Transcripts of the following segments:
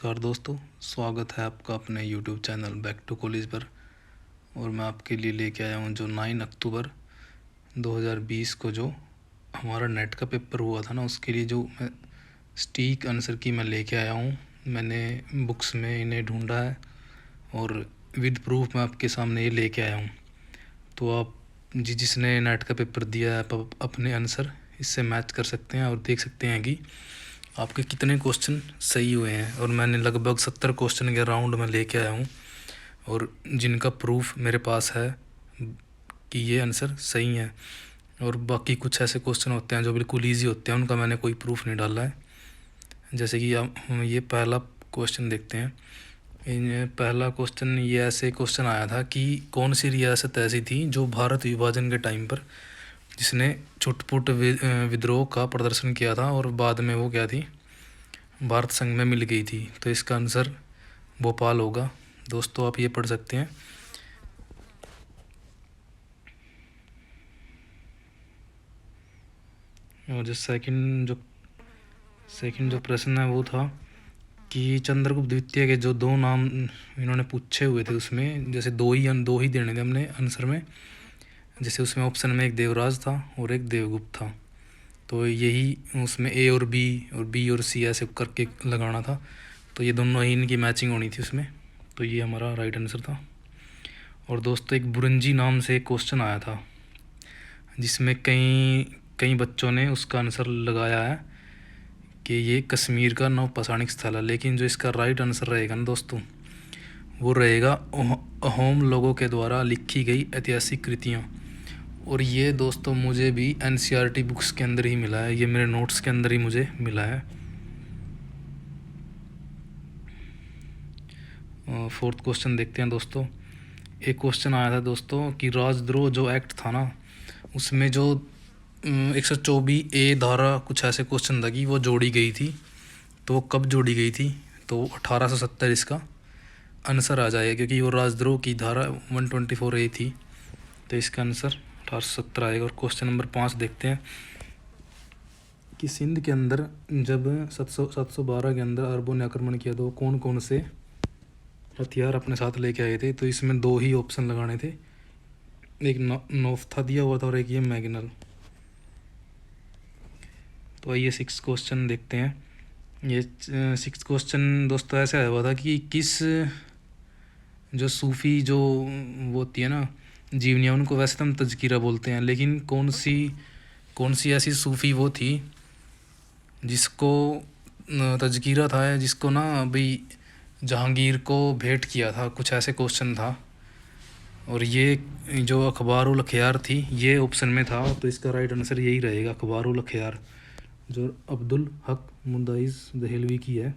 नमस्कार दोस्तों, स्वागत है आपका अपने YouTube channel back to college पर। और मैं आपके लिए लेके आया हूँ जो 9 अक्टूबर 2020 को जो हमारा नेट का पेपर हुआ था ना, उसके लिए जो मैं सटीक आंसर की मैं लेके आया हूँ। मैंने बुक्स में इन्हें ढूंढा है और विद प्रूफ मैं आपके सामने ये लेके आया हूँ। तो आप जिसने नेट का पेपर दिया है आप अपने आंसर इससे मैच कर सकते हैं और देख सकते हैं कि आपके कितने क्वेश्चन सही हुए हैं। और मैंने लगभग 70 क्वेश्चन के राउंड में लेके आया हूँ और जिनका प्रूफ मेरे पास है कि ये आंसर सही है। और बाकी कुछ ऐसे क्वेश्चन होते हैं जो बिल्कुल इजी होते हैं, उनका मैंने कोई प्रूफ नहीं डाला है। जैसे कि हम ये पहला क्वेश्चन देखते हैं। पहला क्वेश्चन ये ऐसे क्वेश्चन आया था कि कौन सी रियासत ऐसी थी जो भारत विभाजन के टाइम पर जिसने छुटपुट विद्रोह का प्रदर्शन किया था और बाद में वो क्या थी, भारत संघ में मिल गई थी। तो इसका आंसर भोपाल होगा। दोस्तों आप ये पढ़ सकते हैं। और जो सेकंड जो प्रश्न है वो था कि चंद्रगुप्त द्वितीय के जो दो नाम इन्होंने पूछे हुए थे, उसमें जैसे दो ही देने थे हमने आंसर में। जैसे उसमें ऑप्शन में एक देवराज था और एक देवगुप्त था, तो यही उसमें ए और बी और सी ऐसे करके लगाना था। तो ये दोनों ही इनकी मैचिंग होनी थी उसमें, तो ये हमारा राइट आंसर था। और दोस्तों एक बुरंजी नाम से एक क्वेश्चन आया था जिसमें कई बच्चों ने उसका आंसर लगाया है कि ये कश्मीर का नवपाषाणिक स्थल है, लेकिन जो इसका राइट आंसर रहेगा ना दोस्तों, वो रहेगा अहोम लोगों के द्वारा लिखी गई ऐतिहासिक कृतियाँ। और ये दोस्तों मुझे भी एनसीईआरटी बुक्स के अंदर ही मिला है, ये मेरे नोट्स के अंदर ही मुझे मिला है। फोर्थ क्वेश्चन देखते हैं दोस्तों। एक क्वेश्चन आया था दोस्तों कि राजद्रोह जो एक्ट था ना, उसमें जो 124A धारा कुछ ऐसे क्वेश्चन था कि वो जोड़ी गई थी, तो वो कब जोड़ी गई थी? तो 1870 इसका आंसर आ जाएगा, क्योंकि वो राजद्रोह की धारा 124A थी, तो इसका आंसर 1870 आएगा। और क्वेश्चन नंबर 5 देखते हैं कि सिंध के अंदर जब 712 के अंदर अरबों ने आक्रमण किया तो कौन कौन से हथियार अपने साथ लेके आए थे? तो इसमें दो ही ऑप्शन लगाने थे, एक नौफ्था दिया हुआ था और एक ये मैगनल। तो आइए 6 क्वेश्चन देखते हैं। ये 6 क्वेश्चन दोस्तों ऐसे आया हुआ था कि किस जो सूफ़ी जो वो होती है ना जीवनियाँ, उनको वैसे तो हम तज़किरा बोलते हैं, लेकिन कौन सी ऐसी सूफ़ी वो थी जिसको तज़किरा था, जिसको ना अभी जहांगीर को भेंट किया था, कुछ ऐसे क्वेश्चन था। और ये जो अखबारुल ख़यार थी ये ऑप्शन में था, तो इसका राइट आंसर यही रहेगा, अखबारुल ख़यार, जो अब्दुल हक मुंदाइस दहलवी की है।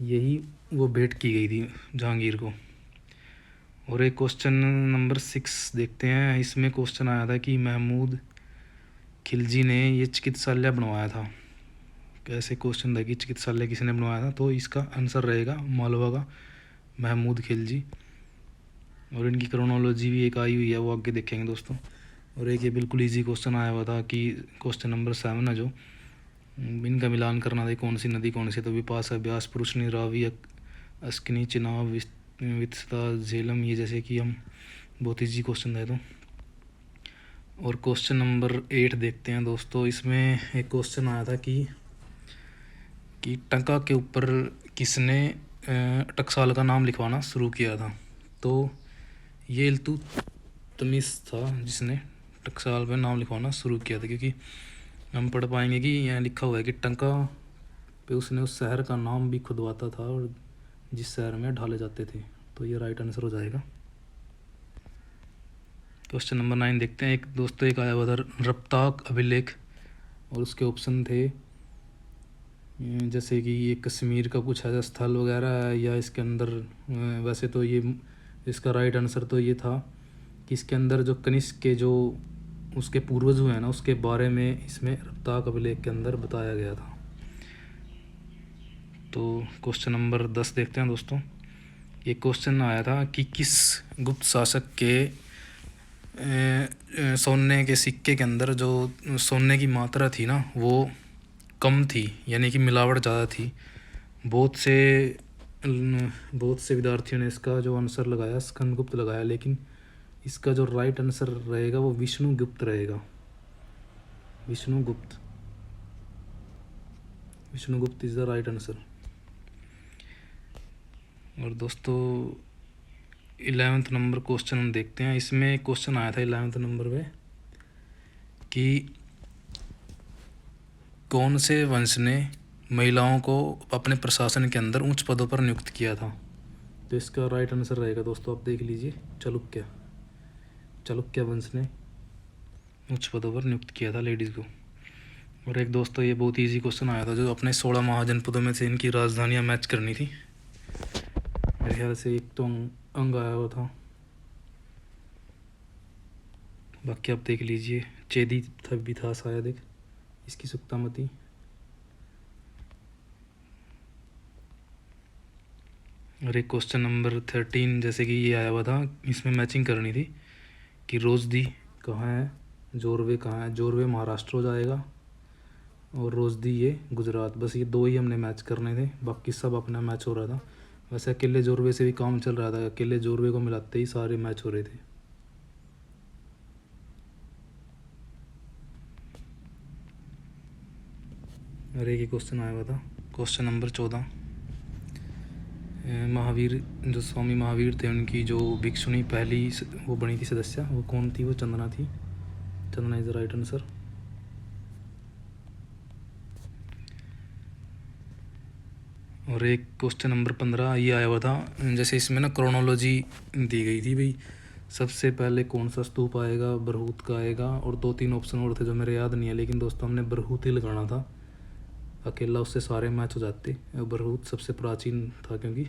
यही वो भेंट की गई थी जहांगीर को। और एक क्वेश्चन नंबर 6 देखते हैं। इसमें क्वेश्चन आया था कि महमूद खिलजी ने ये चिकित्सालय बनवाया था। कैसे क्वेश्चन था कि चिकित्सालय किसने बनवाया था? तो इसका आंसर रहेगा मालवा का महमूद खिलजी। और इनकी क्रोनोलॉजी भी एक आई हुई है, वो आगे देखेंगे दोस्तों। और एक ये बिल्कुल इजी क्वेश्चन आया हुआ था कि क्वेश्चन नंबर 7 है जो इनका मिलान करना था, कौन सी नदी कौन सी? तो विपाशा, ब्यास, पुरुषनी, रावी, अस्किनी, चिनाब, वित्सता, झेलम, ये जैसे कि हम बहुत इजी क्वेश्चन है। तो और क्वेश्चन नंबर 8 देखते हैं दोस्तों। इसमें एक क्वेश्चन आया था कि टंका के ऊपर किसने टकसाल का नाम लिखवाना शुरू किया था? तो ये इल्तुतमिश था जिसने टकसाल पे नाम लिखवाना शुरू किया था, क्योंकि हम पढ़ पाएंगे कि यहाँ लिखा हुआ है कि टंका पे उसने उस शहर का नाम भी खुदवाता था और जिस शहर में ढाले जाते थे। तो ये राइट आंसर हो जाएगा। क्वेश्चन नंबर 9 देखते हैं। एक आया हुआ था रफ्ताक अभिलेख, और उसके ऑप्शन थे जैसे कि ये कश्मीर का कुछ ऐसा स्थल वगैरह है, या इसके अंदर वैसे तो ये इसका राइट आंसर तो ये था कि इसके अंदर जो कनिष्क के जो उसके पूर्वज हुए हैं ना, उसके बारे में इसमें रफ्ताक अभिलेख के अंदर बताया गया था। तो क्वेश्चन नंबर 10 देखते हैं दोस्तों। ये क्वेश्चन आया था कि किस गुप्त शासक के सोने के सिक्के के अंदर जो सोने की मात्रा थी ना वो कम थी, यानी कि मिलावट ज़्यादा थी। बहुत से बहुत से विद्यार्थियों ने इसका जो आंसर लगाया स्कंदगुप्त लगाया, लेकिन इसका जो राइट आंसर रहेगा वो विष्णुगुप्त रहेगा। Vishnugupta, Vishnugupta is the right answer. और दोस्तों 11th नंबर क्वेश्चन हम देखते हैं। इसमें क्वेश्चन आया था 11th नंबर पे कि कौन से वंश ने महिलाओं को अपने प्रशासन के अंदर उच्च पदों पर नियुक्त किया था। तो इसका राइट आंसर रहेगा दोस्तों, आप देख लीजिए, चालुक्य। चालुक्य वंश ने उच्च पदों पर नियुक्त किया था लेडीज़ को। और एक दोस्तों ये बहुत इजी क्वेश्चन आया था, जो अपने 16 महाजनपदों में से इनकी राजधानियाँ मैच करनी थी। मेरे ख्याल से एक तो अंग आया हुआ था, बाकी आप देख लीजिए। चेदी भी था शायद एक, इसकी सुक्तामती। और एक क्वेश्चन नंबर 13 जैसे कि ये आया हुआ था, इसमें मैचिंग करनी थी कि रोजदी कहाँ है, जोरवे कहाँ है। जोरवे महाराष्ट्र हो जाएगा और रोजदी ये गुजरात। बस ये दो ही हमने मैच करने थे, बाकी सब अपना मैच हो रहा था। वैसे अकेले जोरवे से भी काम चल रहा था, अकेले जोरवे को मिलाते ही सारे मैच हो रहे थे। और एक ही क्वेश्चन आया हुआ था, क्वेश्चन नंबर 14। महावीर, जो स्वामी महावीर थे, उनकी जो भिक्षुणी पहली वो बनी थी सदस्य, वो कौन थी? वो चंदना थी। Chandana is the right answer. और एक क्वेश्चन नंबर 15 ये आया हुआ था, जैसे इसमें ना क्रोनोलॉजी दी गई थी भाई, सबसे पहले कौन सा स्तूप आएगा, बरहूत का आएगा, और 2-3 ऑप्शन और थे जो मेरे याद नहीं है, लेकिन दोस्तों हमने बरहूत ही लगाना था, अकेला उससे सारे मैच हो जाते। बरहूत सबसे प्राचीन था, क्योंकि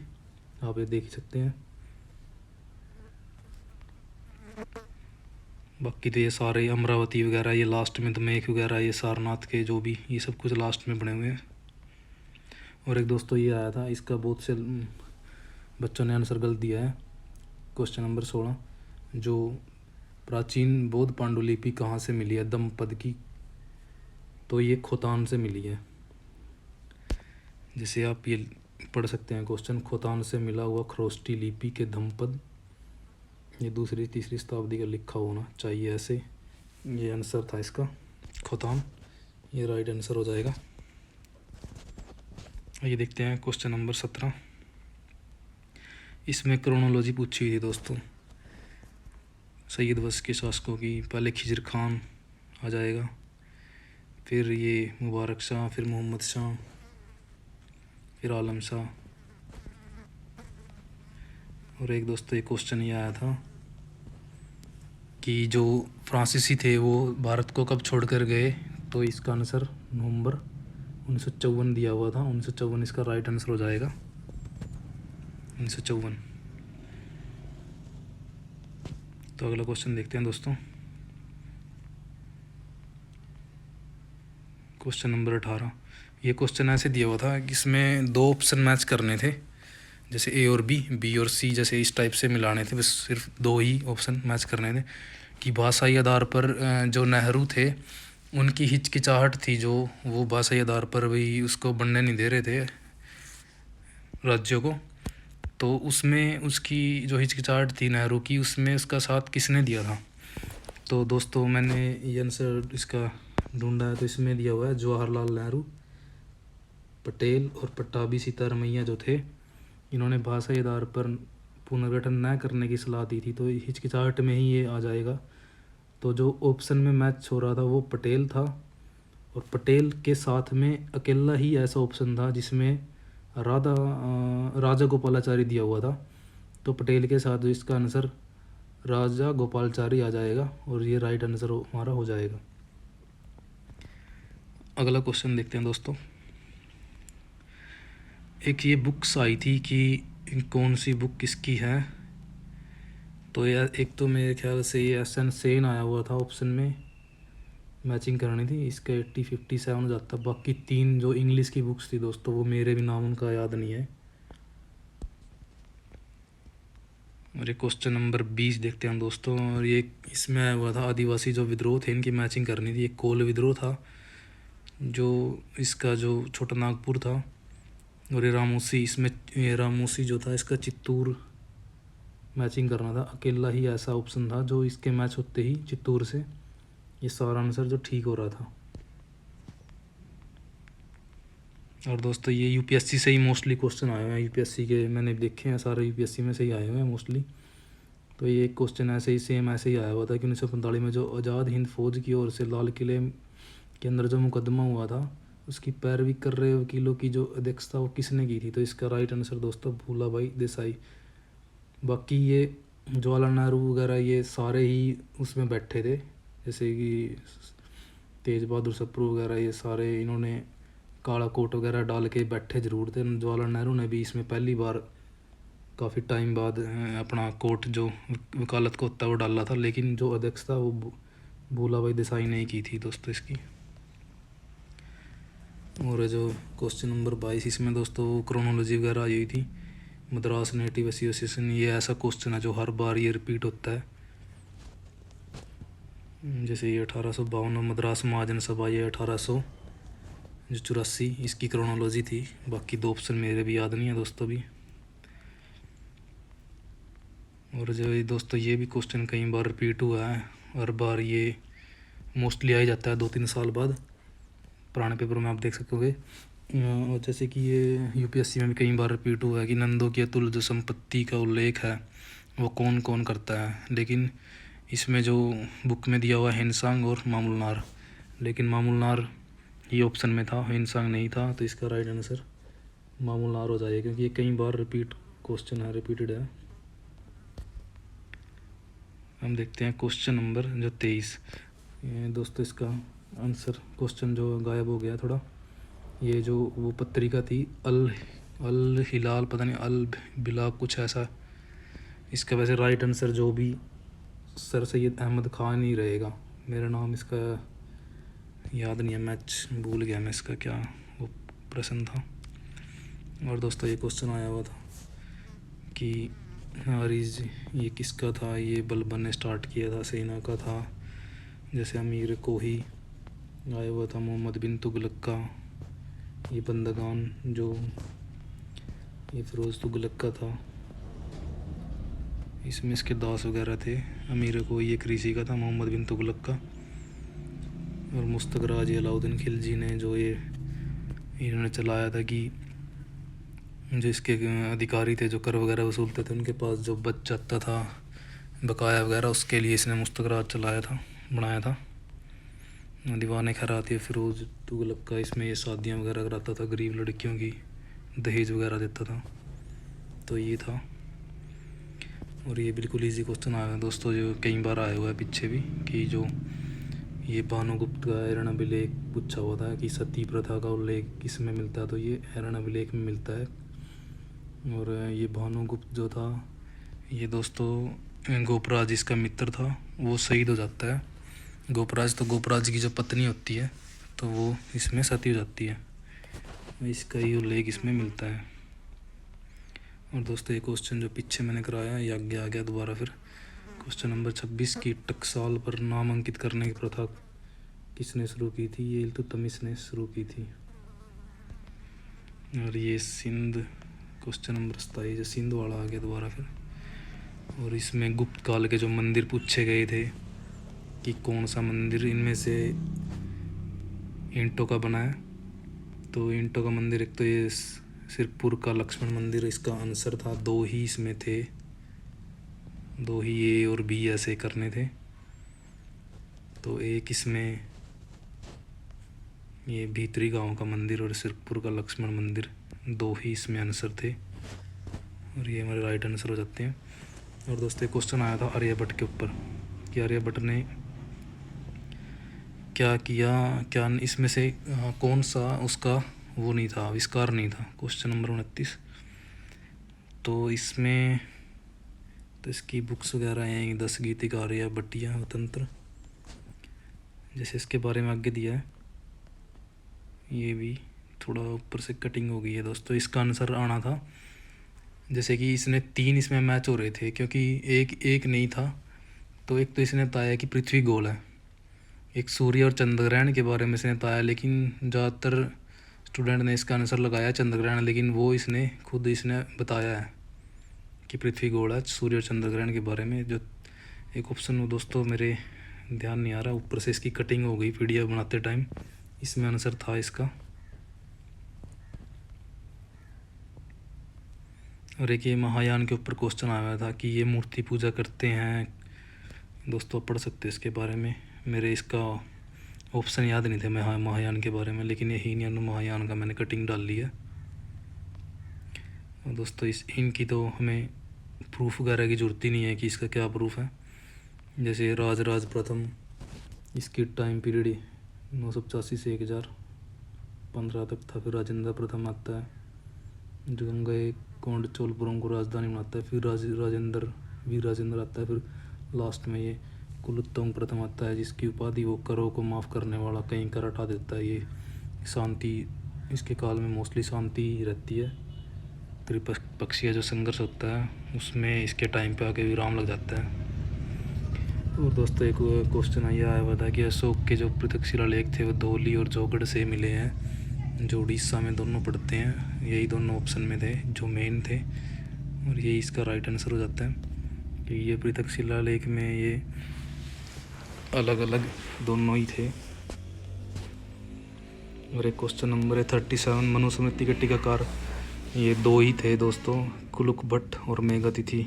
आप ये देख ही सकते हैं। बाकी तो ये सारे अमरावती वगैरह, ये लास्ट में दमेक वगैरह, ये सारनाथ के जो भी, ये सब कुछ लास्ट में बने हुए हैं। और एक दोस्तों ये आया था, इसका बहुत से बच्चों ने आंसर गलत दिया है। क्वेश्चन नंबर 16, जो प्राचीन बौद्ध पांडुलिपि कहाँ से मिली है दमपद की? तो ये खोतान से मिली है। जैसे आप ये पढ़ सकते हैं क्वेश्चन, खोतान से मिला हुआ खरोष्टी लिपि के धम्मपद, ये 2री-3री शताब्दी का लिखा होना चाहिए ऐसे। ये आंसर था इसका खोतान, ये राइट आंसर हो जाएगा। ये देखते हैं क्वेश्चन नंबर 17। इसमें क्रोनोलॉजी पूछी हुई थी दोस्तों, सैयद वंश के शासकों की। पहले खिजर खान आ जाएगा, फिर ये मुबारक शाह, फिर मोहम्मद शाह, फिर आलम शाह। और एक दोस्तों ये क्वेश्चन ये आया था कि जो फ्रांसीसी थे वो भारत को कब छोड़कर गए? तो इसका आंसर नवंबर 1954 दिया हुआ था, 1954 इसका राइट आंसर हो जाएगा, 1954। तो अगला क्वेश्चन देखते हैं दोस्तों, क्वेश्चन नंबर 18। ये क्वेश्चन ऐसे दिया हुआ था कि इसमें 2 ऑप्शन मैच करने थे, जैसे ए और बी और सी, जैसे इस टाइप से मिलाने थे। बस सिर्फ 2 ही ऑप्शन मैच करने थे कि भाषाई आधार पर जो नेहरू थे उनकी हिचकिचाहट थी, जो वो भाषाई आधार पर भी उसको बनने नहीं दे रहे थे राज्यों को, तो उसमें उसकी जो हिचकिचाहट थी नेहरू की, उसमें उसका साथ किसने दिया था? तो दोस्तों मैंने ये आंसर इसका ढूंढा है, तो इसमें दिया हुआ है जवाहरलाल नेहरू, पटेल और पट्टाभी सीतारमैया जो थे, इन्होंने भाषाई आधार पर पुनर्गठन न करने की सलाह दी थी। तो हिचकिचाहट में ही ये आ जाएगा। तो जो ऑप्शन में मैच हो रहा था वो पटेल था, और पटेल के साथ में अकेला ही ऐसा ऑप्शन था जिसमें राजा गोपालाचारी दिया हुआ था। तो पटेल के साथ इसका आंसर राजा गोपालाचारी आ जाएगा, और ये राइट आंसर हमारा हो जाएगा। अगला क्वेश्चन देखते हैं दोस्तों, एक ये बुक्स आई थी कि कौन सी बुक किसकी है? तो यार एक तो मेरे ख्याल से ये एस एन सेन आया हुआ था ऑप्शन में, मैचिंग करनी थी, इसका 80-57 हो जाता। बाकी 3 जो इंग्लिश की बुक्स थी दोस्तों, वो मेरे भी नाम उनका याद नहीं है। और ये क्वेश्चन नंबर 20 देखते हैं दोस्तों, और ये इसमें आया हुआ था आदिवासी जो विद्रोह थे इनकी मैचिंग करनी थी। एक कोल विद्रोह था, जो इसका जो छोटा नागपुर था और ये रामूसी, इसमें ये रामूसी जो था इसका चित्तूर मैचिंग करना था। अकेला ही ऐसा ऑप्शन था जो इसके मैच होते ही चित्तूर से ये सारा आंसर जो ठीक हो रहा था। और दोस्तों ये यूपीएससी से ही मोस्टली क्वेश्चन आए हुए हैं, यूपीएससी के मैंने देखे हैं सारे यूपीएससी में से ही आए हुए हैं मोस्टली। तो ये एक क्वेश्चन ऐसे ही सेम ऐसे ही आया हुआ था कि 1945 में जो आज़ाद हिंद फौज की ओर से लाल किले के अंदर जो मुकदमा हुआ था उसकी पैरवी कर रहे वकीलों की जो अध्यक्षता वो किसने की थी। तो इसका राइट आंसर दोस्तों भूलाभाई देसाई। बाकी ये जवाहरलाल नेहरू वगैरह ये सारे ही उसमें बैठे थे, जैसे कि तेज बहादुर सप्रू वगैरह ये सारे इन्होंने काला कोट वगैरह डाल के बैठे ज़रूर थे। जवाहरलाल नेहरू ने भी इसमें पहली बार काफ़ी टाइम बाद अपना कोट जो वकालत को होता है वो डाला था, लेकिन जो अध्यक्ष था वो भूलाभाई देसाई ने ही की थी दोस्तों इसकी। और जो क्वेश्चन नंबर 22 इसमें दोस्तों क्रोनोलॉजी वगैरह आई हुई थी। मद्रास नेटिव एसोसिएशन, ये ऐसा क्वेश्चन है जो हर बार ये रिपीट होता है। जैसे ये 1852 मद्रास महाजन सभा, ये 1884 इसकी क्रोनोलॉजी थी। बाकी 2 ऑप्शन मेरे भी याद नहीं है दोस्तों भी। और जो ये दोस्तों ये भी क्वेश्चन कई बार रिपीट हुआ है, हर बार ये मोस्टली आ ही जाता है 2-3 साल बाद, पुराने पेपर में आप देख सकोगे। और जैसे कि ये यूपीएससी में भी कई बार रिपीट हुआ है कि नंदों की अतुल जो संपत्ति का उल्लेख है वो कौन कौन करता है, लेकिन इसमें जो बुक में दिया हुआ है हिंसांग और मामूलनार, लेकिन मामूलनार ये ऑप्शन में था, हिंसांग नहीं था। तो इसका राइट आंसर मामूलनार हो जाएगा क्योंकि ये कई बार रिपीट क्वेश्चन है, रिपीटेड है। हम देखते हैं क्वेश्चन नंबर जो 23। दोस्तों इसका आंसर क्वेश्चन जो गायब हो गया थोड़ा, ये जो वो पत्रिका थी अल हिलाल, पता नहीं अल बिला कुछ ऐसा। इसका वैसे राइट आंसर जो भी सर सैयद अहमद खान ही रहेगा। मेरा नाम इसका याद नहीं है, मैच भूल गया मैं इसका क्या वो प्रश्न था। और दोस्तों ये क्वेश्चन आया हुआ था कि हारिज ये किसका था, ये बलबन ने स्टार्ट किया था, सेना का था। जैसे अमीर कोही आया हुआ था, मोहम्मद बिन तुगलक का, ये बंदगान जो ये फ़िरोज़ तुगलक का था, इसमें इसके दास वगैरह थे। अमीर कोही एक ऋषि का था, मोहम्मद बिन तुगलक का। और मुस्तगराज अलाउद्दीन खिलजी ने जो ये इन्होंने चलाया था कि जो इसके अधिकारी थे जो कर वगैरह वसूलते थे उनके पास जो बच जाता था बकाया वगैरह, उसके लिए इसने मुस्तगराज चलाया था, बनाया था। दीवाने खैरात ये फ़िरोज़ तुगलक का, इसमें ये शादियाँ वगैरह कराता था, गरीब लड़कियों की दहेज वगैरह देता था। तो ये था। और ये बिल्कुल इजी क्वेश्चन आया है दोस्तों, जो कई बार आया हुआ है पीछे भी, कि जो ये भानुगुप्त का ऐरण-अभिलेख पूछा हुआ था कि सती प्रथा का उल्लेख किस में मिलता है, तो ये ऐरण-अभिलेख में मिलता है। और ये भानुगुप्त जो था ये दोस्तों गोपराज इसका मित्र था, वो शहीद हो जाता है। गोपराज तो गोपराज की जो पत्नी होती है तो वो इसमें सती हो जाती है, इसका ही उल्लेख इसमें मिलता है। और दोस्तों ये क्वेश्चन जो पीछे मैंने कराया ये आगे आ गया दोबारा फिर। क्वेश्चन नंबर 26 की टकसाल पर नाम अंकित करने की प्रथा किसने शुरू की थी, ये इल्तुतमिश ने शुरू की थी। और ये सिंध, क्वेश्चन नंबर 27 सिंध वाला आ गया दोबारा फिर। और इसमें गुप्त काल के जो मंदिर पूछे गए थे कि कौन सा मंदिर इनमें से ईंटों का बना है, तो ईंटों का मंदिर एक तो ये सिरपुर का लक्ष्मण मंदिर इसका आंसर था। 2 ही इसमें थे, 2 ही ए और बी ऐसे करने थे। तो एक इसमें ये भीतरी गांव का मंदिर और सिरपुर का लक्ष्मण मंदिर, 2 ही इसमें आंसर थे और ये हमारे राइट आंसर हो जाते हैं। और दोस्तों क्वेश्चन आया था आर्यभट्ट के ऊपर कि आर्यभट्ट ने क्या किया, क्या इसमें से कौन सा उसका वो नहीं था, आविष्कार नहीं था। Question number 29। तो इसमें तो इसकी बुक्स वगैरह हैं 10 गीतिका आर्यभट्टिया तंत्र, जैसे इसके बारे में आगे दिया है। ये भी थोड़ा ऊपर से कटिंग हो गई है दोस्तों। इसका आंसर आना था, जैसे कि इसने 3 इसमें मैच हो रहे थे क्योंकि एक नहीं था। तो एक तो इसने बताया कि पृथ्वी गोल है, एक सूर्य और चंद्र ग्रहण के बारे में इसने बताया, लेकिन ज़्यादातर स्टूडेंट ने इसका आंसर लगाया चंद्र ग्रहण, लेकिन वो इसने बताया है कि पृथ्वी गोल है सूर्य और चंद्र ग्रहण के बारे में। जो एक ऑप्शन वो दोस्तों मेरे ध्यान नहीं आ रहा, ऊपर से इसकी कटिंग हो गई पीडीएफ बनाते टाइम, इसमें आंसर था इसका। और एक ये महायान के ऊपर क्वेश्चन आया हुआ था कि ये मूर्ति पूजा करते हैं दोस्तों, पढ़ सकते हैं इसके बारे में। मेरे इसका ऑप्शन याद नहीं थे महायान के बारे में, लेकिन ये हीन यानी महायान का मैंने कटिंग डाल ली है। और दोस्तों इनकी तो हमें प्रूफ वगैरह की ज़रूरत ही नहीं है कि इसका क्या प्रूफ है। जैसे राज प्रथम, इसकी टाइम पीरियड 985 से 1015 तक था। फिर राजेंद्र प्रथम आता है जो गंगे कोंड चोलपुरम को राजधानी बनाता है। फिर वीर राजेंद्र आता है। फिर लास्ट में ये कुलोत्तुंग प्रथम आता है, जिसकी उपाधि वो करों को माफ़ करने वाला, कहीं कर हटा देता है। ये शांति, इसके काल में मोस्टली शांति रहती है। त्रिपक्षीय जो संघर्ष होता है उसमें इसके टाइम पे आके विराम लग जाता है। और दोस्तों एक क्वेश्चन आया हुआ था कि अशोक के जो पृथक शिलालेख थे वो धौली और जौगढ़ से मिले हैं, जो उड़ीसा में दोनों पड़ते हैं। यही दोनों ऑप्शन में थे जो मेन थे, और यही इसका राइट आंसर हो जाता है कि ये पृथक शिलालेख में ये अलग अलग दोनों ही थे। और एक क्वेश्चन नंबर है 37, मनुस्मृति के टीकाकार ये दो ही थे दोस्तों, कुलुक भट्ट और मेघातिथि,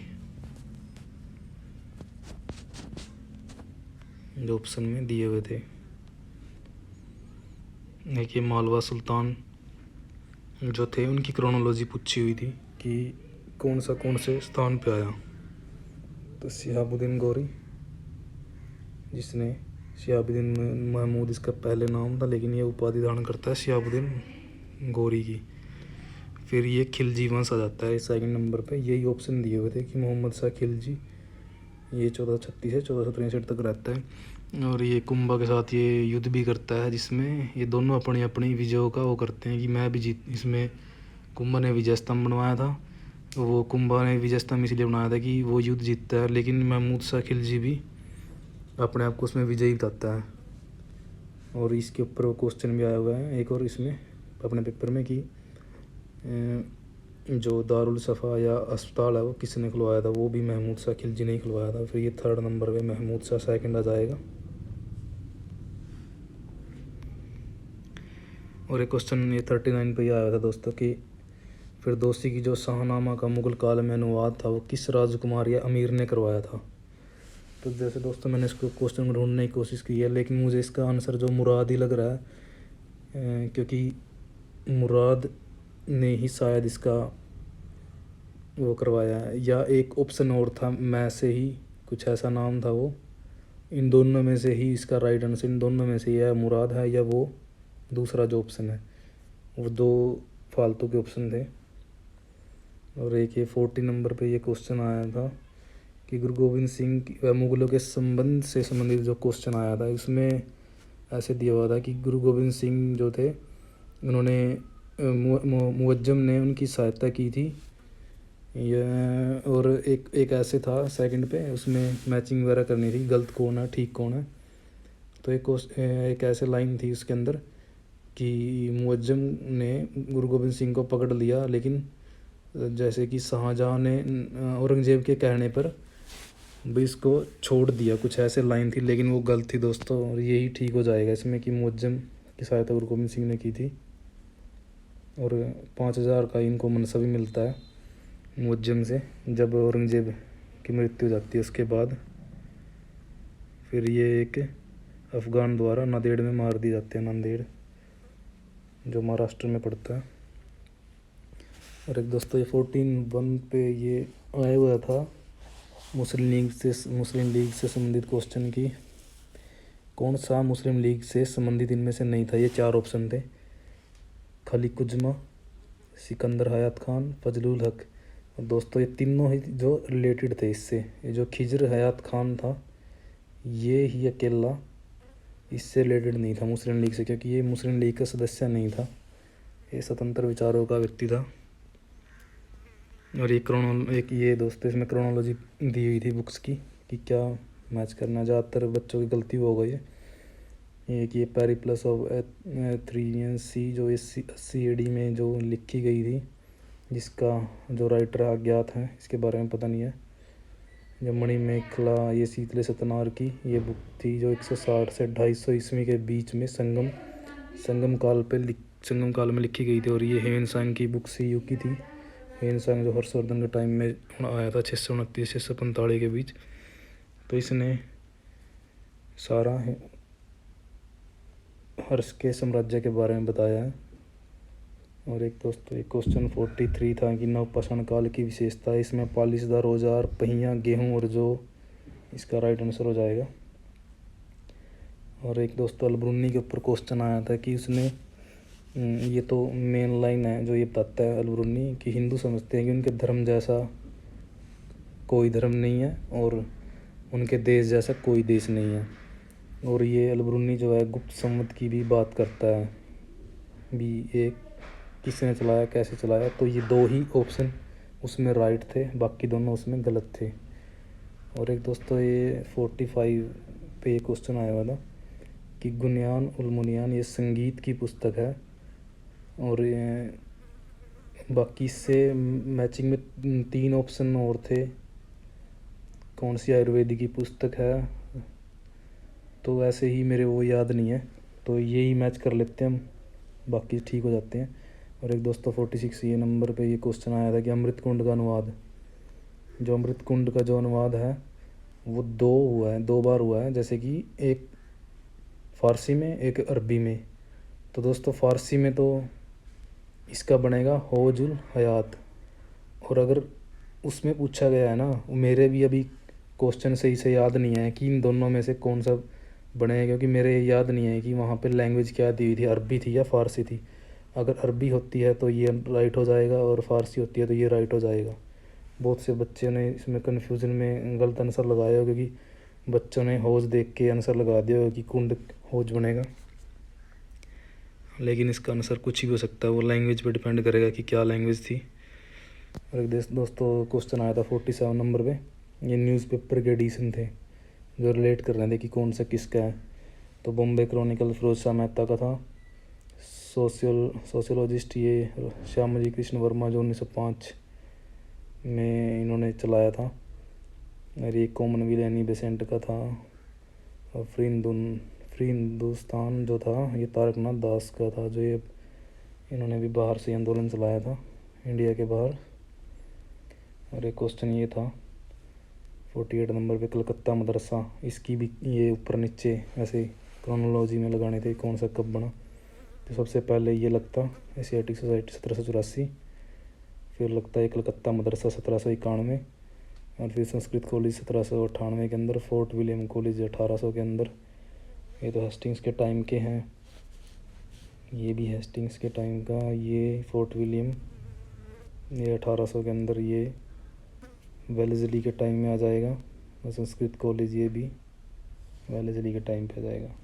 जो ऑप्शन में दिए हुए थे। देखिए मालवा सुल्तान जो थे उनकी क्रोनोलॉजी पूछी हुई थी कि कौन से स्थान पे आया। तो शिहाबुद्दीन गौरी, जिसने शिहाबुद्दीन महमूद इसका पहले नाम था, लेकिन ये उपाधि धारण करता है शिहाबुद्दीन गौरी की। फिर ये खिलजी वंश आ जाता है सेकंड नंबर पे। यही ऑप्शन दिए हुए थे कि मोहम्मद शाह खिलजी, ये 1436 से 1463 तक रहता है। और ये कुंभा के साथ ये युद्ध भी करता है, जिसमें ये दोनों अपनी अपनी विजयों का वो करते हैं कि मैं भी जीत। इसमें कुंभा ने विजय स्तंभ बनवाया था, वो कुंभा ने विजय स्तंभ इसलिए बनाया था कि वो युद्ध जीतता है, लेकिन महमूद शाह खिलजी भी अपने आप को उसमें विजयी बताता है। और इसके ऊपर वो क्वेश्चन भी आया हुआ है एक और इसमें अपने पेपर में कि जो दारुल सफ़ा या अस्पताल है वो किसने खुलवाया था, वो भी महमूद शाह खिलजी ने ही खुलवाया था। फिर ये थर्ड नंबर पे महमूद शाह सेकंड आ जाएगा। और एक क्वेश्चन ये 39 पे ही आया था दोस्तों कि फिरदौसी की जो शाहनामा का मुगल काल में अनुवाद था वो किस राजकुमार या अमीर ने करवाया था। तो जैसे दोस्तों मैंने इसको क्वेश्चन में ढूंढने की कोशिश की है, लेकिन मुझे इसका आंसर जो मुराद ही लग रहा है, क्योंकि मुराद ने ही शायद इसका वो करवाया है, या एक ऑप्शन और था मैं से ही कुछ ऐसा नाम था वो। इन दोनों में से ही इसका राइट आंसर, इन दोनों में से या मुराद है या वो दूसरा जो ऑप्शन है। वो दो फालतू के ऑप्शन थे। और एक ये 40 नंबर पे ये क्वेश्चन आया था कि गुरु गोविंद सिंह मुगलों के संबंध से संबंधित जो क्वेश्चन आया था, इसमें ऐसे दिया हुआ था कि गुरु गोविंद सिंह जो थे उन्होंने मुअज्जम ने उनकी सहायता की थी। यह और एक ऐसे था सेकंड पे, उसमें मैचिंग वगैरह करनी थी, गलत कौन है ठीक कौन है। तो एक ऐसे लाइन थी उसके अंदर कि मुअज्जम ने गुरु गोविंद सिंह को पकड़ लिया, लेकिन जैसे कि शाहजहाँ ने औरंगजेब के कहने पर भी इसको छोड़ दिया, कुछ ऐसे लाइन थी, लेकिन वो गलत थी दोस्तों। और यही ठीक हो जाएगा इसमें कि मुअज्जम की सहायता गुरु गोविंद सिंह ने की थी। और 5000 का इनको मनसब भी मिलता है मुअज्जम से जब औरंगजेब की मृत्यु हो जाती है उसके बाद। फिर ये एक अफ़गान द्वारा नांदेड़ में मार दी जाते हैं, नांदेड़ जो महाराष्ट्र में पड़ता है। और एक दोस्तों ये 14(1) पे ये आया हुआ था मुस्लिम लीग से संबंधित क्वेश्चन की कौन सा मुस्लिम लीग से संबंधित इनमें से नहीं था। ये 4 ऑप्शन थे, खलीक उज़्मा, सिकंदर हयात खान, फजलुल हक। और दोस्तों ये तीनों ही जो रिलेटेड थे इससे, ये जो खिजर हयात खान था ये ही अकेला इससे रिलेटेड नहीं था मुस्लिम लीग से, क्योंकि ये मुस्लिम लीग का सदस्य नहीं था, ये स्वतंत्र विचारों का व्यक्ति था। और ये दोस्तों इसमें क्रोनोलॉजी दी हुई थी बुक्स की कि क्या मैच करना, ज़्यादातर बच्चों की गलती वो हो गई है। एक ये पेरिप्लस ऑफ एथेनियन सी जो 80 AD में जो लिखी गई थी, जिसका जो राइटर अज्ञात है, इसके बारे में पता नहीं है। जो मणिमेखला ये शीतले सतनार की ये बुक थी जो 160 से 250 ईस्वी के बीच में संगम काल में लिखी गई थी। और ये ह्वेनसांग की बुक सी युग की थी। ह्वेनसांग जो हर्षवर्धन के टाइम में आया था 629 से 645 के बीच। तो इसने सारा हर्ष के साम्राज्य के बारे में बताया है। और एक दोस्तों एक क्वेश्चन 43 था कि नवपाषाण काल की विशेषता। इसमें पालिशदार औजार, पहिया, गेहूँ और जौ इसका राइट आंसर हो जाएगा। और एक दोस्तों अलबरूनी के ऊपर क्वेश्चन आया था कि उसने ये तो मेन लाइन है जो ये बताता है अलबरूनी कि हिंदू समझते हैं कि उनके धर्म जैसा कोई धर्म नहीं है और उनके देश जैसा कोई देश नहीं है। और ये अलबरूनी जो है गुप्त संवत की भी बात करता है भी, एक किसने चलाया, कैसे चलाया। तो ये 2 ही ऑप्शन उसमें राइट थे, बाकी दोनों उसमें गलत थे। और एक दोस्तों ये 45 पे ये क्वेश्चन आया हुआ था कि गुनयान उलमुनियान ये संगीत की पुस्तक है। और ये बाकी इससे मैचिंग में 3 ऑप्शन और थे, कौन सी आयुर्वेदिक की पुस्तक है, तो ऐसे ही मेरे वो याद नहीं है, तो यही मैच कर लेते हैं हम, बाकी ठीक हो जाते हैं। और एक दोस्तों 46 ये नंबर पे ये क्वेश्चन आया था कि अमृत कुंड का अनुवाद, जो अमृत कुंड का जो अनुवाद है वो 2 बार हुआ है, जैसे कि एक फ़ारसी में एक अरबी में। तो दोस्तों फ़ारसी में तो इसका बनेगा हौजुल हयात। और अगर उसमें पूछा गया है ना, मेरे भी अभी क्वेश्चन सही से याद नहीं है कि इन दोनों में से कौन सा बनेगा, क्योंकि मेरे याद नहीं है कि वहाँ पे लैंग्वेज क्या दी हुई थी, अरबी थी या फ़ारसी थी। अगर अरबी होती है तो ये राइट हो जाएगा और फ़ारसी होती है तो ये राइट हो जाएगा। बहुत से बच्चों ने इसमें कन्फ्यूज़न में गलत आंसर लगाया हो, क्योंकि बच्चों ने हौज देख के आंसर लगा दिया हो कि कुंड हौज बनेगा, लेकिन इसका आंसर कुछ भी हो सकता है, वो लैंग्वेज पे डिपेंड करेगा कि क्या लैंग्वेज थी। और एक दोस्तों क्वेश्चन आया था 47 नंबर पे, ये न्यूज़पेपर के एडिशन थे जो रिलेट कर रहे थे कि कौन सा किसका है। तो बॉम्बे क्रॉनिकल फिरोज शाह मेहता का था। सोशियोलॉजिस्ट ये श्यामजी कृष्ण वर्मा जो 1905 में इन्होंने चलाया था। और ये कॉमनवेल्थ एनी बेसेंट का था। और फ्री हिंदुस्तान जो था ये तारकनाथ दास का था, जो ये इन्होंने भी बाहर से आंदोलन चलाया था, इंडिया के बाहर। और एक क्वेश्चन ये था 48 नंबर पे कलकत्ता मदरसा, इसकी भी ये ऊपर नीचे ऐसे क्रोनोलॉजी में लगाने थे कौन सा कब बना। तो सबसे पहले ये लगता एशियाटिक सोसाइटी 1784, फिर लगता है कलकत्ता मदरसा 1791, और फिर संस्कृत कॉलेज 1798 के अंदर, फोर्ट विलियम कॉलेज 1800 के अंदर। ये तो हेस्टिंग्स के टाइम के हैं, ये भी हेस्टिंग्स के टाइम का, ये फोर्ट विलियम ये 1800 के अंदर, ये वेलेस्ली के टाइम में आ जाएगा। और संस्कृत कॉलेज ये भी वेलेस्ली के टाइम पे आ जाएगा।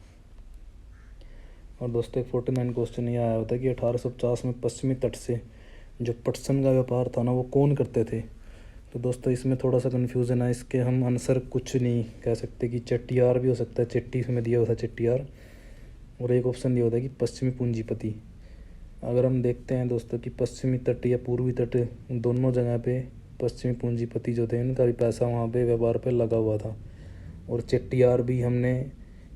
और दोस्तों 49 क्वेश्चन ये आया होता है कि 1850 में पश्चिमी तट से जो पटसन का व्यापार था ना वो कौन करते थे। तो दोस्तों इसमें थोड़ा सा कन्फ्यूज़न है, इसके हम आंसर कुछ नहीं कह सकते कि चेट्टियार भी हो सकता है, चेट्टी इसमें दिया होता है चेट्टियार। और एक ऑप्शन दिया होता है कि पश्चिमी पूंजीपति। अगर हम देखते हैं दोस्तों कि पश्चिमी तट या पूर्वी तट दोनों जगह पे पश्चिमी पूंजीपति जो थे इनका भी पैसा वहाँ पे व्यापार पे लगा हुआ था। और चेट्टियार भी हमने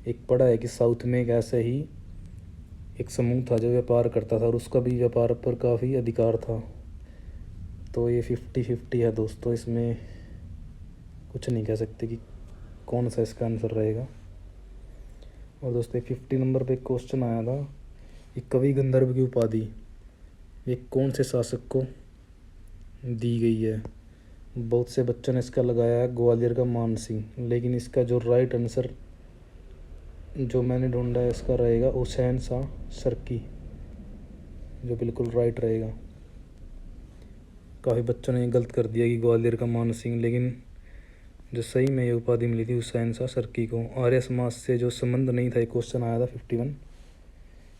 एक पढ़ा है कि साउथ में एक ऐसे ही एक समूह था जो व्यापार करता था और उसका भी व्यापार पर काफ़ी अधिकार था। तो ये 50-50 है दोस्तों, इसमें कुछ नहीं कह सकते कि कौन सा इसका आंसर रहेगा। और दोस्तों 50 नंबर पे एक क्वेश्चन आया था कि कवि गंधर्व की उपाधि ये कौन से शासक को दी गई है। बहुत से बच्चों ने इसका लगाया है ग्वालियर का मान सिंह, लेकिन इसका जो राइट आंसर जो मैंने ढूंढा है इसका रहेगा हुसैन शाह सरकी, जो बिल्कुल राइट रहेगा। काफ़ी बच्चों ने गलत कर दिया कि ग्वालियर का मान सिंह, लेकिन जो सही में ये उपाधि मिली थी हुसैन शाह सरकी को। आर्य समाज से जो संबंध नहीं था, एक क्वेश्चन आया था 51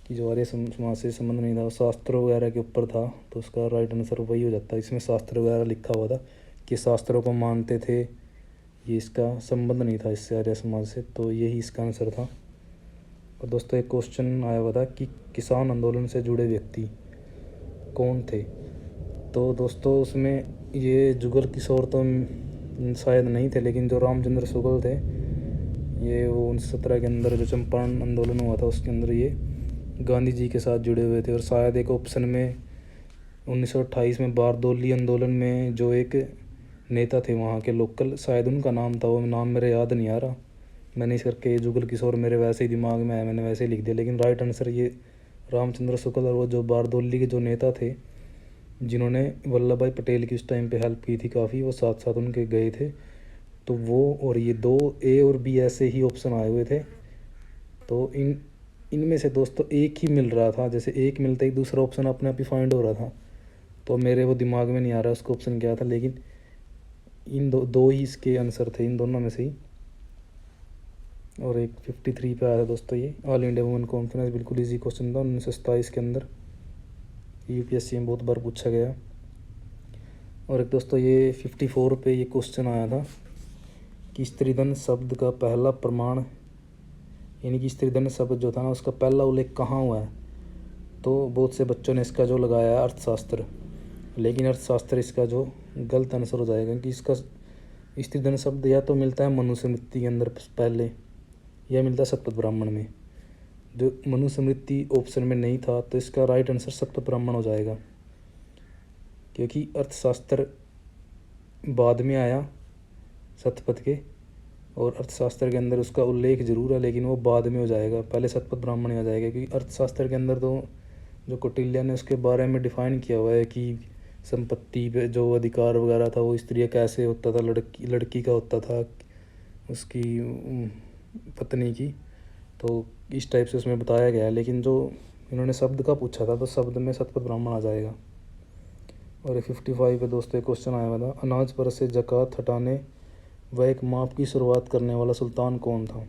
कि जो आर्य समाज से संबंध नहीं था वो शास्त्रों वगैरह के ऊपर था, तो उसका राइट आंसर वही हो जाता है। इसमें शास्त्र वगैरह लिखा हुआ था कि शास्त्रों को मानते थे, ये इसका संबंध नहीं था इससे आर्य समाज से, तो यही इसका आंसर था। और दोस्तों एक क्वेश्चन आया हुआ था कि किसान आंदोलन से जुड़े व्यक्ति कौन थे। तो दोस्तों उसमें ये जुगल किशोर तो शायद नहीं थे, लेकिन जो रामचंद्र शुक्ल थे, ये वो 1917 के अंदर जो चंपारण आंदोलन हुआ था उसके अंदर ये गांधी जी के साथ जुड़े हुए थे। और शायद एक ऑप्शन में 1928 में बारदोली आंदोलन में जो एक नेता थे वहाँ के लोकल, शायद उनका नाम था, वो नाम मेरे याद नहीं आ रहा। मैंने इस करके जुगल किशोर मेरे वैसे ही दिमाग में आया, मैंने वैसे ही लिख दिया, लेकिन राइट आंसर ये रामचंद्र शुक्ल और वो जो बारदोली के जो नेता थे जिन्होंने वल्लभ भाई पटेल की उस टाइम पे हेल्प की थी काफ़ी, वो साथ साथ उनके गए थे। तो वो और ये दो ए और बी ऐसे ही ऑप्शन आए हुए थे। तो इनमें से दोस्तों एक ही मिल रहा था, जैसे एक मिलता ही दूसरा ऑप्शन अपने आप ही फाइंड हो रहा था। तो मेरे वो दिमाग में नहीं आ रहा उसका ऑप्शन क्या था, लेकिन इन दो ही इसके आंसर थे, इन दोनों में से ही। और एक 53 पे आया था दोस्तों ये ऑल इंडिया वुमेन कॉन्फ्रेंस, बिल्कुल इजी क्वेश्चन था 1927 के अंदर, यूपीएससी में बहुत बार पूछा गया। और एक दोस्तों ये 54 पे ये क्वेश्चन आया था कि स्त्रीधन शब्द का पहला प्रमाण, यानी कि स्त्रीधन शब्द जो था ना उसका पहला उल्लेख कहाँ हुआ है। तो बहुत से बच्चों ने इसका जो लगाया अर्थशास्त्र, लेकिन अर्थशास्त्र इसका जो गलत आंसर हो जाएगा, कि इसका स्त्रीधन शब्द या तो मिलता है मनुस्मृति के अंदर पहले, या मिलता है शतपथ ब्राह्मण में। जो मनुस्मृति ऑप्शन में नहीं था तो इसका राइट आंसर शतपथ ब्राह्मण हो जाएगा, क्योंकि अर्थशास्त्र बाद में आया शतपथ के, और अर्थशास्त्र के अंदर उसका उल्लेख जरूर है लेकिन वो बाद में हो जाएगा, पहले शतपथ ब्राह्मण ही आ जाएगा। क्योंकि अर्थशास्त्र के अंदर तो जो कौटिल्य ने उसके बारे में डिफाइन किया हुआ है कि संपत्ति पे जो अधिकार वगैरह था वो स्त्री कैसे होता था, लड़की का होता था, उसकी पत्नी की, तो इस टाइप से उसमें बताया गया है। लेकिन जो इन्होंने शब्द का पूछा था तो शब्द में शतपथ ब्राह्मण आ जाएगा। और 55 पे दोस्तों एक क्वेश्चन आया हुआ था, अनाज पर से ज़कात हटाने व एक माप की शुरुआत करने वाला सुल्तान कौन था।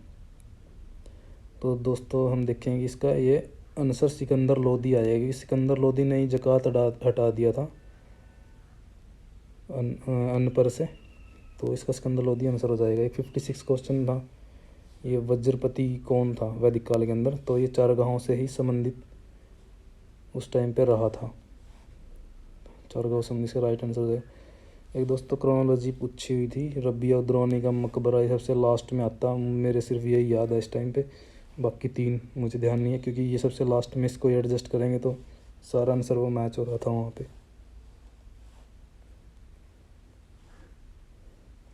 तो दोस्तों हम देखेंगे इसका ये आंसर सिकंदर लोदी आएगी। सिकंदर लोदी ने ही ज़कात हटा दिया था अन्न पर से, तो इसका सिकंदर लोदी आंसर हो जाएगा। एक 56 क्वेश्चन था, ये वज्रपति कौन था वैदिक काल के अंदर। तो ये चारगाहों से ही संबंधित उस टाइम पे रहा था, चारगाहों संबंधित का राइट आंसर है। एक दोस्तों क्रोनोलॉजी पूछी हुई थी, रबिया उद्रौनी का मकबरा ये सबसे लास्ट में आता, मेरे सिर्फ यही याद है इस टाइम पे, बाकी तीन मुझे ध्यान नहीं है, क्योंकि ये सबसे लास्ट में इसको एडजस्ट करेंगे तो सारा आंसर वो मैच हो रहा था वहाँ पे।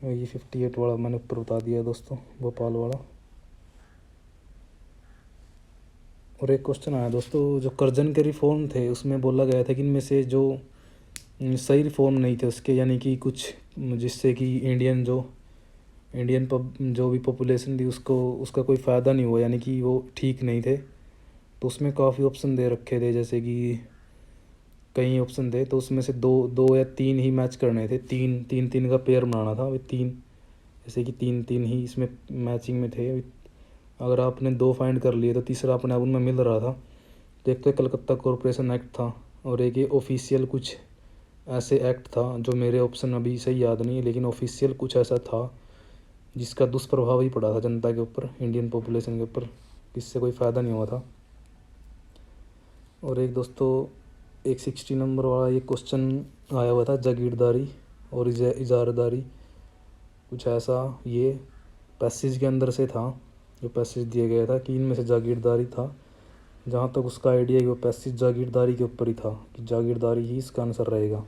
ये 58 वाला मैंने ऊपर बता दिया दोस्तों, भोपाल वाला। और एक क्वेश्चन आया दोस्तों, जो कर्जन के रिफॉर्म थे उसमें बोला गया था कि इनमें से जो सही रिफॉर्म नहीं थे उसके, यानी कि कुछ जिससे कि इंडियन जो भी पॉपुलेशन थी उसका कोई फ़ायदा नहीं हुआ, यानी कि वो ठीक नहीं थे। तो उसमें काफ़ी ऑप्शन दे रखे थे, जैसे कि कई ऑप्शन थे, तो उसमें से दो या तीन ही मैच करने थे, तीन का पेयर बनाना था। वे तीन, जैसे कि तीन ही इसमें मैचिंग में थे। अगर आपने दो फाइंड कर लिए तो तीसरा अपने आप उनमें मिल रहा था। तो एक तो कलकत्ता कॉरपोरेशन एक्ट था, और एक ये ऑफिशियल कुछ ऐसे एक्ट था, जो मेरे ऑप्शन अभी सही याद नहीं है, लेकिन ऑफिशियल कुछ ऐसा था जिसका दुष्प्रभाव ही पड़ा था जनता के ऊपर, इंडियन पॉपुलेशन के ऊपर, जिससे कोई फ़ायदा नहीं हुआ था। और एक दोस्तों एक 60 नंबर वाला ये क्वेश्चन आया हुआ था, जागीरदारी और इजारादारी, कुछ ऐसा ये पैसेज के अंदर से था, जो पैसेज दिया गया था कि इनमें से जागीरदारी था। जहाँ तक उसका आइडिया है वो पैसेज जागीरदारी के ऊपर ही था, कि जागीरदारी ही इसका आंसर रहेगा।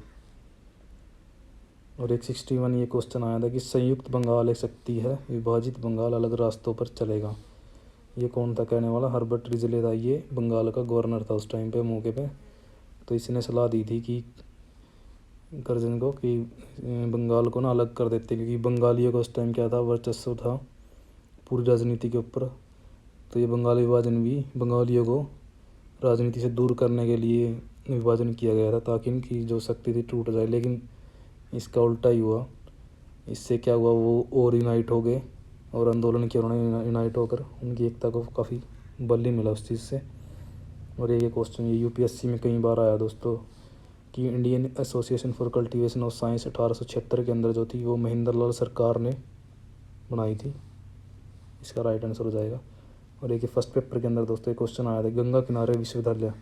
और एक 61 ये क्वेश्चन आया था कि संयुक्त बंगाल एक शक्ति है, विभाजित बंगाल अलग रास्तों पर चलेगा। ये कौन था कहने वाला, हर्बर्ट रिजले था, ये बंगाल का गवर्नर था उस टाइम पे, मौके पे। तो इसने सलाह दी थी कि कर्जन को कि बंगाल को ना अलग कर देते, क्योंकि बंगालियों का उस टाइम क्या था, वर्चस्व था पूरी राजनीति के ऊपर। तो ये बंगाल विभाजन भी बंगालियों को राजनीति से दूर करने के लिए विभाजन किया गया था, ताकि इनकी जो शक्ति थी टूट जाए। लेकिन इसका उल्टा ही हुआ। इससे क्या हुआ, वो और यूनाइट हो गए और आंदोलन किया उन्होंने, यूनाइट होकर उनकी एकता को काफ़ी बल ही मिला उस चीज़ से। और ये क्वेश्चन ये यूपीएससी में कई बार आया दोस्तों, कि Indian association for cultivation of science 1876 के अंदर जो थी वो महेंद्र लाल सरकार ने बनाई थी, इसका राइट आंसर हो जाएगा। और एक फर्स्ट पेपर के अंदर दोस्तों एक क्वेश्चन आया था, गंगा किनारे विश्वविद्यालय।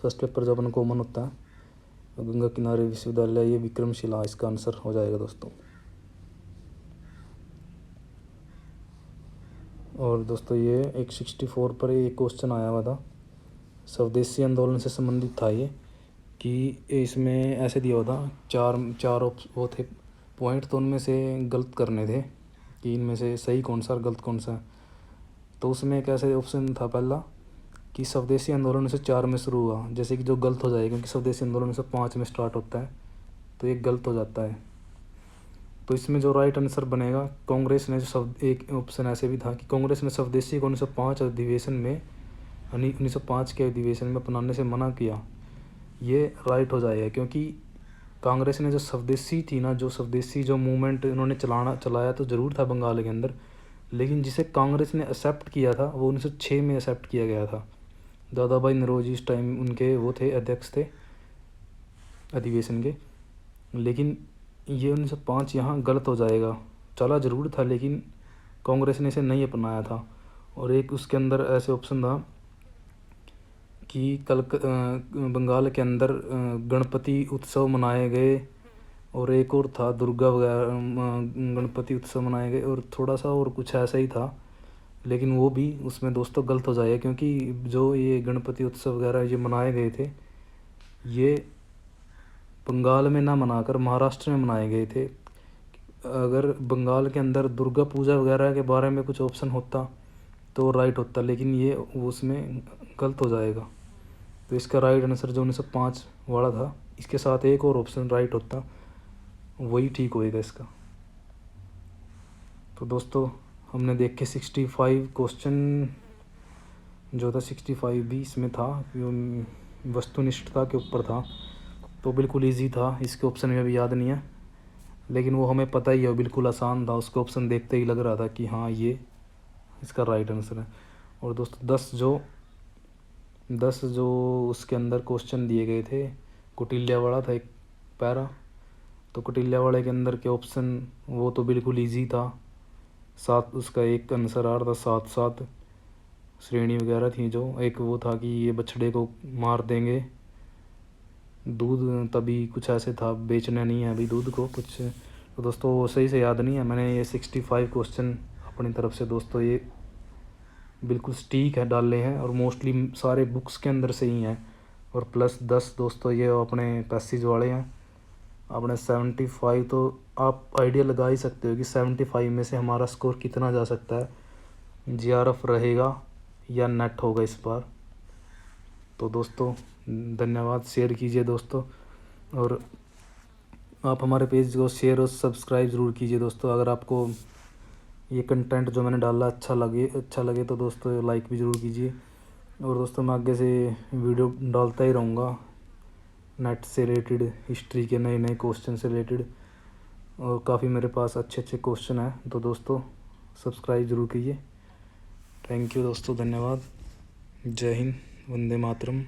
फर्स्ट पेपर जो अपन कॉमन होता है, गंगा किनारे विश्वविद्यालय, ये विक्रमशिला इसका आंसर हो जाएगा दोस्तों। और दोस्तों ये एक 64 पर एक क्वेश्चन आया हुआ था, स्वदेशी आंदोलन से संबंधित था ये, कि इसमें ऐसे दिया हुआ था चार वो थे पॉइंट, तो उनमें से गलत करने थे कि इनमें से सही कौन सा और गलत कौन सा है। तो उसमें एक ऐसे ऑप्शन था पहला कि स्वदेशी आंदोलन से 4 में शुरू हुआ, जैसे कि जो गलत हो जाएगा क्योंकि स्वदेशी आंदोलन से 5 में स्टार्ट होता है, तो ये गलत हो जाता है। तो इसमें जो राइट आंसर बनेगा, कांग्रेस ने जो एक ऑप्शन ऐसे भी था कि कांग्रेस ने स्वदेशी को 1905 अधिवेशन में 1905 के अधिवेशन में अपनाने से मना किया, ये राइट हो जाएगा। क्योंकि कांग्रेस ने जो स्वदेशी थी ना, जो स्वदेशी जो मूवमेंट उन्होंने चलाया तो ज़रूर था बंगाल के अंदर, लेकिन जिसे कांग्रेस ने एक्सेप्ट किया था वो 1906 में एक्सेप्ट किया गया था। दादा भाई नौरोजी इस टाइम उनके वो थे, अध्यक्ष थे अधिवेशन के। लेकिन ये 1905 यहाँ गलत हो जाएगा, चला ज़रूर था लेकिन कांग्रेस ने इसे नहीं अपनाया था। और एक उसके अंदर ऐसे ऑप्शन था कि बंगाल के अंदर गणपति उत्सव मनाए गए, और एक और था दुर्गा वगैरह गणपति उत्सव मनाए गए, और थोड़ा सा और कुछ ऐसा ही था, लेकिन वो भी उसमें दोस्तों गलत हो जाएगा। क्योंकि जो ये गणपति उत्सव वगैरह ये मनाए गए थे, ये बंगाल में ना मनाकर महाराष्ट्र में मनाए गए थे। अगर बंगाल के अंदर दुर्गा पूजा वगैरह के बारे में कुछ ऑप्शन होता तो राइट होता, लेकिन ये उसमें गलत हो जाएगा। तो इसका राइट आंसर जो 1905 वाला था, इसके साथ एक और ऑप्शन राइट होता, वही ठीक होएगा इसका। तो दोस्तों हमने देखे 65 क्वेश्चन जो था, 65 भी इसमें था, वस्तुनिष्ठता के ऊपर था, तो बिल्कुल इजी था। इसके ऑप्शन में भी याद नहीं है, लेकिन वो हमें पता ही है, बिल्कुल आसान था। उसके ऑप्शन देखते ही लग रहा था कि हाँ ये इसका राइट आंसर है। और दोस्तों 10 जो उसके अंदर क्वेश्चन दिए गए थे, कौटिल्य वाला था एक पैरा, तो कौटिल्य वाले के अंदर के ऑप्शन वो तो बिल्कुल इजी था। 7 उसका एक आंसर आ रहा था, 7 श्रेणी वगैरह थी। जो एक वो था कि ये बछड़े को मार देंगे, दूध तभी कुछ ऐसे था, बेचना नहीं है अभी दूध को कुछ। तो दोस्तों वो सही से याद नहीं है, मैंने ये 65 क्वेश्चन अपनी तरफ से दोस्तों ये बिल्कुल सटीक है डाले हैं, और मोस्टली सारे बुक्स के अंदर से ही हैं। और प्लस 10 दोस्तों ये अपने पैसेज वाले हैं। अपने 75 तो आप आइडिया लगा ही सकते हो कि 75 में से हमारा स्कोर कितना जा सकता है, जीआरएफ रहेगा या नेट होगा इस बार। तो दोस्तों धन्यवाद, शेयर कीजिए दोस्तों, और आप हमारे पेज को शेयर और सब्सक्राइब ज़रूर कीजिए दोस्तों। अगर आपको ये कंटेंट जो मैंने डाला अच्छा लगे तो दोस्तों लाइक भी ज़रूर कीजिए। और दोस्तों मैं आगे से वीडियो डालता ही रहूँगा नेट से रिलेटेड, हिस्ट्री के नए क्वेश्चन से रिलेटेड, और काफ़ी मेरे पास अच्छे क्वेश्चन हैं। तो दोस्तों सब्सक्राइब ज़रूर कीजिए। थैंक यू दोस्तों, धन्यवाद, जय हिंद, वंदे मातरम।